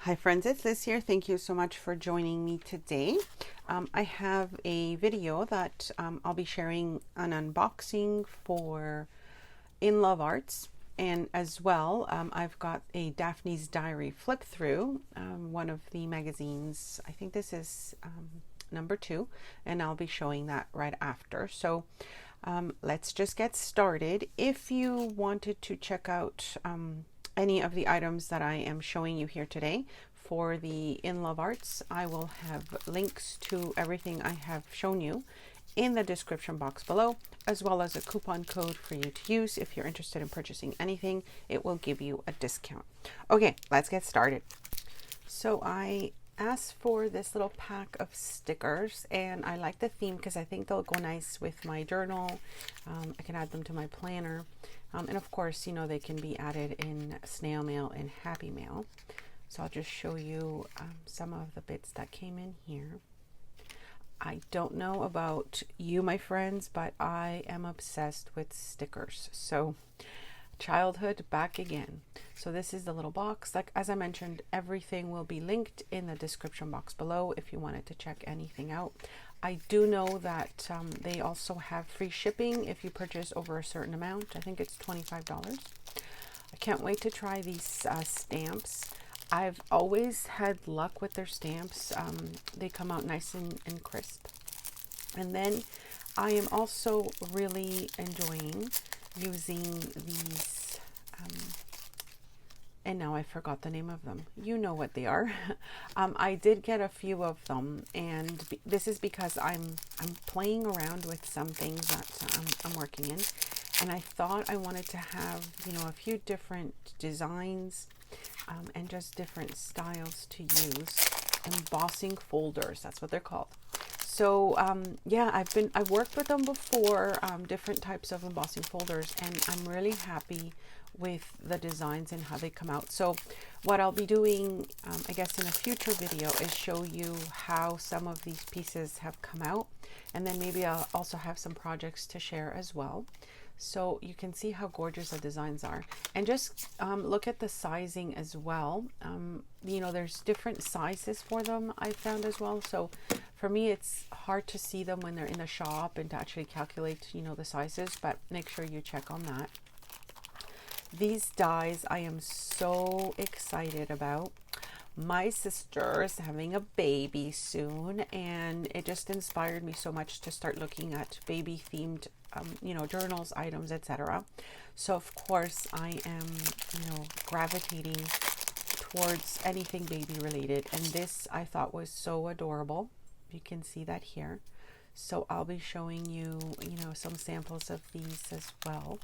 Hi friends, it's Liz here. Thank you so much for joining me today. I have a video that I'll be sharing an unboxing for In Love Arts, and as well I've got a Daphne's Diary flip through, one of the magazines. I think this is number 2, and I'll be showing that right after. So let's just get started. If you wanted to check out any of the items that I am showing you here today for the In Love Arts, I will have links to everything I have shown you in the description box below, as well as a coupon code for you to use. If you're interested in purchasing anything, it will give you a discount. Okay, let's get started. So I asked for this little pack of stickers, and I like the theme because I think they'll go nice with my journal. I can add them to my planner. And of course, you know, they can be added in snail mail and happy mail. So I'll just show you some of the bits that came in here. I don't know about you, my friends, but I am obsessed with stickers. So childhood back again. So this is the little box. Like, as I mentioned, everything will be linked in the description box below if you wanted to check anything out. I do know that they also have free shipping if you purchase over a certain amount. I think it's $25. I can't wait to try these stamps. I've always had luck with their stamps. They come out nice and crisp. And then I am also really enjoying using these, and now I forgot the name of them. You know what they are. I did get a few of them, and this is because I'm playing around with some things that I'm working in, and I thought I wanted to have, you know, a few different designs and just different styles to use. Embossing folders, that's what they're called. So yeah, I've worked with them before, different types of embossing folders, and I'm really happy with the designs and how they come out. So what I'll be doing, I guess in a future video, is show you how some of these pieces have come out, and then maybe I'll also have some projects to share as well. So you can see how gorgeous the designs are, and just look at the sizing as well. You know, there's different sizes for them, I found as well. So for me, it's hard to see them when they're in the shop and to actually calculate, you know, the sizes, but make sure you check on that. These dies I am so excited about. My sister is having a baby soon, and it just inspired me so much to start looking at baby themed you know, journals, items, etc. So of course I am, you know, gravitating towards anything baby related, and this I thought was so adorable. You can see that here. So I'll be showing you, you know, some samples of these as well.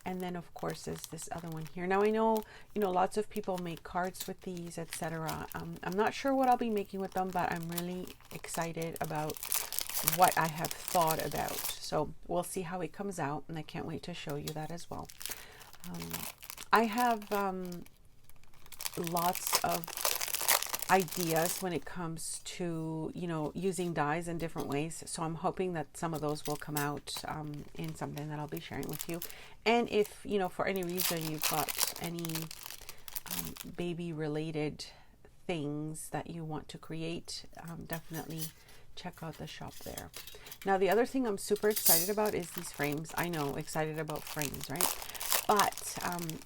And then of course there's this other one here. Now I know, you know, lots of people make cards with these, etc. I'm not sure what I'll be making with them, but I'm really excited about what I have thought about. So we'll see how it comes out, and I can't wait to show you that as well. I have lots of ideas when it comes to, you know, using dies in different ways. So I'm hoping that some of those will come out in something that I'll be sharing with you. And if, you know, for any reason you've got any baby related things that you want to create, definitely check out the shop there. Now the other thing I'm super excited about is these frames. I know, excited about frames, right? But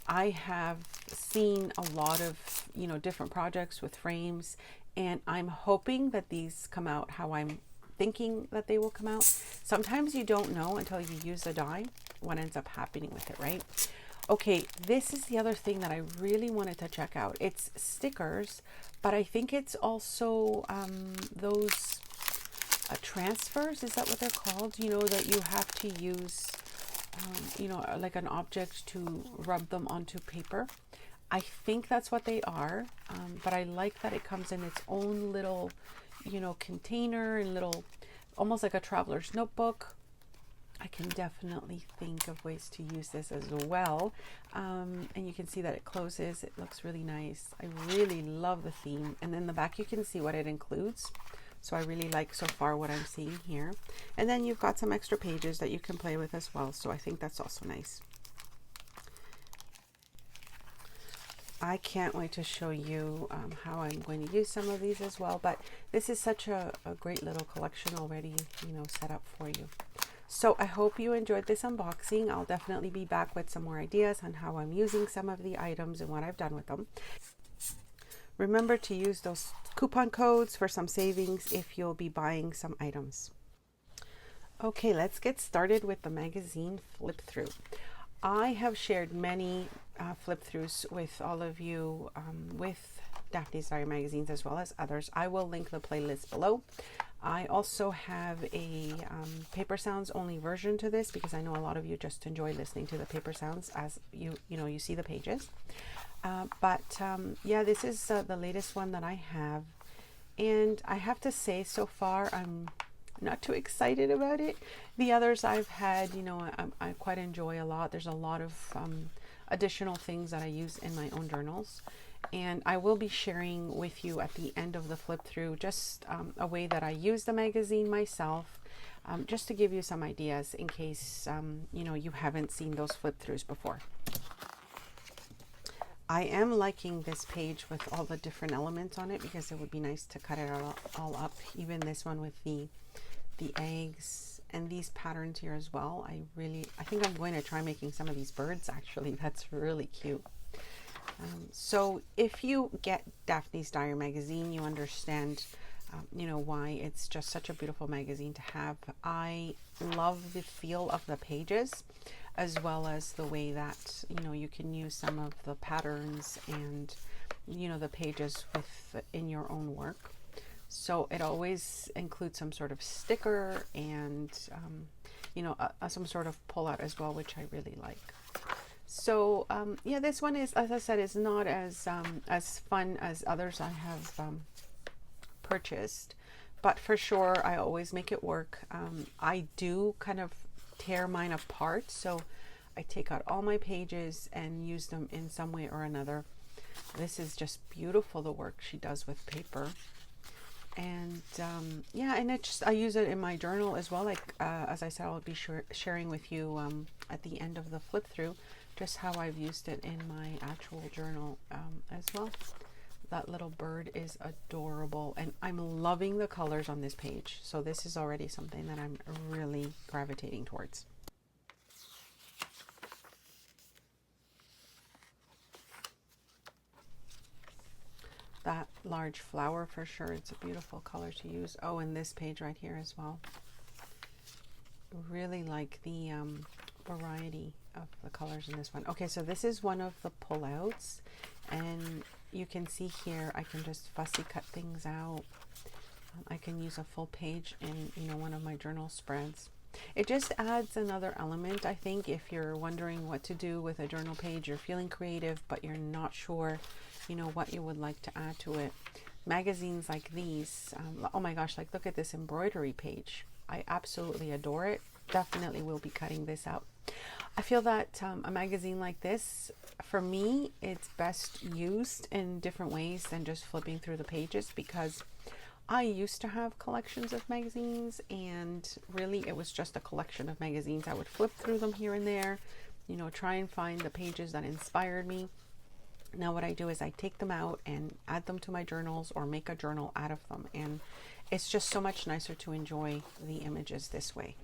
I have seen a lot of, you know, different projects with frames, and I'm hoping that these come out how I'm thinking that they will come out. Sometimes you don't know until you use the die what ends up happening with it, right? Okay, this is the other thing that I really wanted to check out. It's stickers, but I think it's also those transfers, is that what they're called? You know, that you have to use, you know, like an object to rub them onto paper. I think that's what they are, but I like that it comes in its own little, you know, container and little, almost like a traveler's notebook. I can definitely think of ways to use this as well. And you can see that it closes. It looks really nice. I really love the theme. And then the back, you can see what it includes. So I really like so far what I'm seeing here. And then you've got some extra pages that you can play with as well. So I think that's also nice. I can't wait to show you how I'm going to use some of these as well, but this is such a great little collection already, you know, set up for you. So I hope you enjoyed this unboxing. I'll definitely be back with some more ideas on how I'm using some of the items and what I've done with them. Remember to use those coupon codes for some savings if you'll be buying some items. Okay, let's get started with the magazine flip through. I have shared many flip throughs with all of you with Daphne's Diary magazines as well as others. I will link the playlist below. I also have a paper sounds only version to this because I know a lot of you just enjoy listening to the paper sounds as you see the pages. Yeah, this is the latest one that I have, and I have to say so far I'm not too excited about it. The others I've had, you know, I quite enjoy a lot. There's a lot of additional things that I use in my own journals, and I will be sharing with you at the end of the flip through just a way that I use the magazine myself, just to give you some ideas in case you know, you haven't seen those flip throughs before. I am liking this page with all the different elements on it because it would be nice to cut it all up. Even this one with the eggs and these patterns here as well. I think I'm going to try making some of these birds actually. That's really cute. So if you get Daphne's Diary magazine, you understand you know, why it's just such a beautiful magazine to have. I love the feel of the pages as well as the way that, you know, you can use some of the patterns and, you know, the pages in your own work. So it always includes some sort of sticker and you know, some sort of pullout as well, which I really like. So yeah, this one is, as I said, is not as fun as others I have purchased, but for sure I always make it work. I do kind of tear mine apart, so I take out all my pages and use them in some way or another. This is just beautiful, the work she does with paper. And yeah, and it just, I use it in my journal as well. Like as I said, I'll be sharing with you at the end of the flip through just how I've used it in my actual journal as well. That little bird is adorable, and I'm loving the colors on this page. So this is already something that I'm really gravitating towards. That large flower, for sure, it's a beautiful color to use. Oh, and this page right here as well. Really like the variety of the colors in this one. Okay, so this is one of the pullouts, and you can see here I can just fussy cut things out. I can use a full page in, you know, one of my journal spreads. It just adds another element, I think, if you're wondering what to do with a journal page. You're feeling creative, but you're not sure, you know, what you would like to add to it. Magazines like these, oh my gosh, like look at this embroidery page. I absolutely adore it. Definitely will be cutting this out. I feel that a magazine like this, for me, it's best used in different ways than just flipping through the pages, because I used to have collections of magazines, and really it was just a collection of magazines. I would flip through them here and there, you know, try and find the pages that inspired me. Now what I do is I take them out and add them to my journals or make a journal out of them, and it's just so much nicer to enjoy the images this way.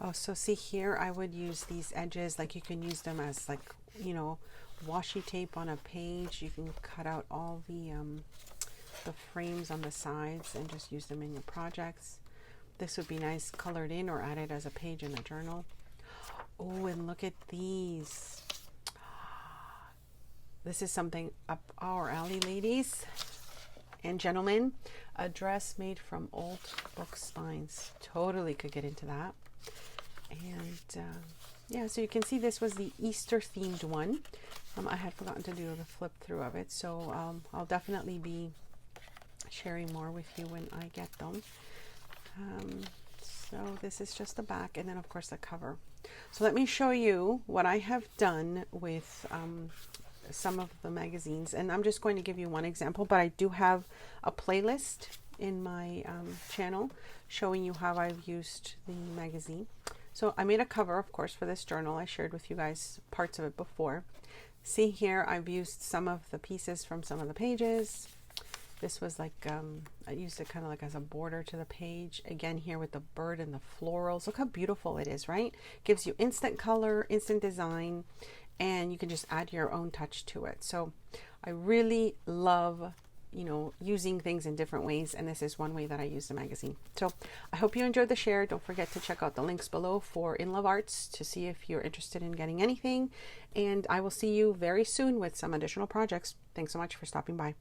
Oh, so see here, I would use these edges, like you can use them as, like, you know, washi tape on a page. You can cut out all the frames on the sides and just use them in your projects. This would be nice colored in or added as a page in a journal. Oh, and look at these. This is something up our alley, ladies and gentlemen. A dress made from old book spines. Totally could get into that. And yeah, so you can see this was the Easter themed one. I had forgotten to do the flip through of it, so I'll definitely be sharing more with you when I get them. So this is just the back, and then of course the cover. So let me show you what I have done with some of the magazines, and I'm just going to give you one example, but I do have a playlist in my channel showing you how I've used the magazine. So I made a cover, of course, for this journal. I shared with you guys parts of it before. See here, I've used some of the pieces from some of the pages. This was like, I used it kind of like as a border to the page. Again, here with the bird and the florals. Look how beautiful it is, right? Gives you instant color, instant design, and you can just add your own touch to it. So I really love, you know, using things in different ways, and this is one way that I use the magazine. So I hope you enjoyed the share. Don't forget to check out the links below for In Love Arts to see if you're interested in getting anything, and I will see you very soon with some additional projects. Thanks so much for stopping by.